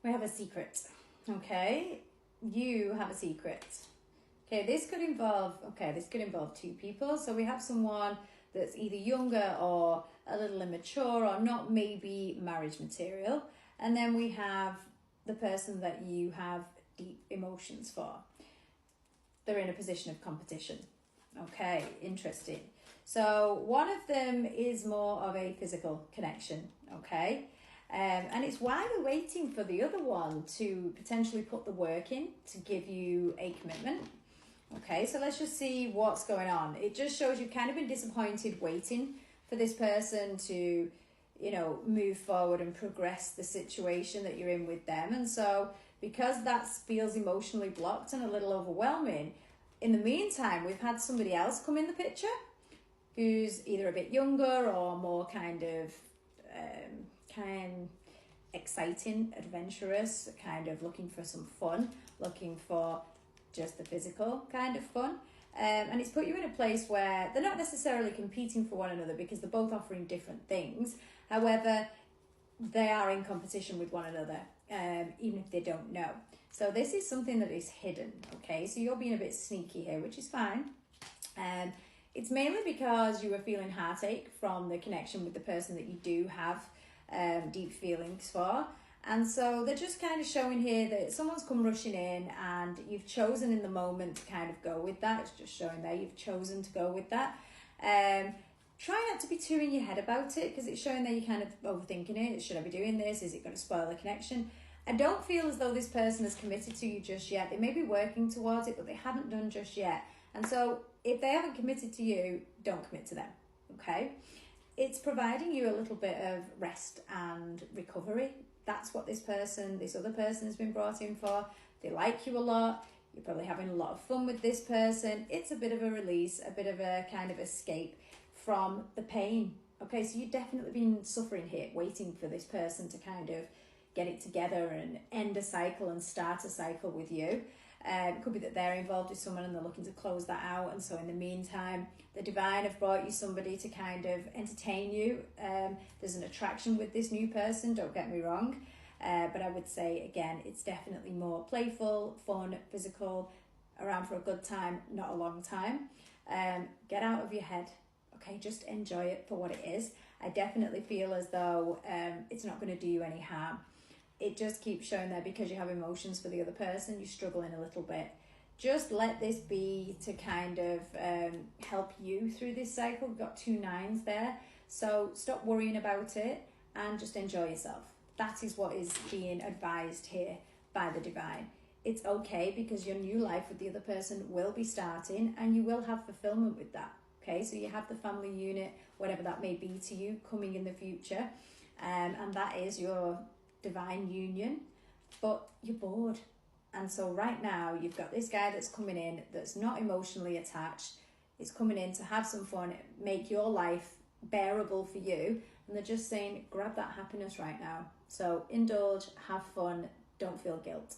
We have a secret, okay? You have a secret. Okay, this could involve two people. So we have someone that's either younger or a little immature or not maybe marriage material. And then we have the person that you have deep emotions for. They're in a position of competition. Okay, interesting. So one of them is more of a physical connection, okay? And it's why we're waiting for the other one to potentially put the work in to give you a commitment. Okay, so let's just see what's going on. It just shows you've kind of been disappointed waiting for this person to, move forward and progress the situation that you're in with them. And so because that feels emotionally blocked and a little overwhelming, in the meantime, we've had somebody else come in the picture who's either a bit younger or more kind of exciting, adventurous, kind of looking for some fun, looking for just the physical kind of fun. And it's put you in a place where they're not necessarily competing for one another because they're both offering different things. However, they are in competition with one another, even if they don't know. So this is something that is hidden, okay? So you're being a bit sneaky here, which is fine. It's mainly because you were feeling heartache from the connection with the person that you do have deep feelings for. And so they're just kind of showing here that someone's come rushing in and you've chosen in the moment to kind of go with that. It's just showing there you've chosen to go with that. Try not to be too in your head about it because it's showing that you're kind of overthinking it. Should I be doing this? Is it going to spoil the connection? I don't feel as though this person is committed to you just yet. They may be working towards it, but they haven't done just yet. And so if they haven't committed to you, don't commit to them, okay? It's providing you a little bit of rest and recovery. That's what this other person has been brought in for. They like you a lot. You're probably having a lot of fun with this person. It's a bit of a release, a bit of a kind of escape from the pain. Okay, so you've definitely been suffering here, waiting for this person to kind of get it together and end a cycle and start a cycle with you. It could be that they're involved with someone and they're looking to close that out. And so in the meantime, the divine have brought you somebody to kind of entertain you. There's an attraction with this new person, don't get me wrong. But I would say, again, it's definitely more playful, fun, physical, around for a good time, not a long time. Get out of your head, okay? Just enjoy it for what it is. I definitely feel as though it's not going to do you any harm. It just keeps showing there because you have emotions for the other person, you're struggling a little bit. Just let this be to kind of help you through this cycle. We've got 2 9s there. So stop worrying about it and just enjoy yourself. That is what is being advised here by the divine. It's okay because your new life with the other person will be starting and you will have fulfillment with that. Okay, so you have the family unit, whatever that may be to you, coming in the future. And that is your divine union, but you're bored. And so right now you've got this guy that's coming in that's not emotionally attached. It's coming in to have some fun, make your life bearable for you. And they're just saying, grab that happiness right now. So indulge, have fun, don't feel guilt.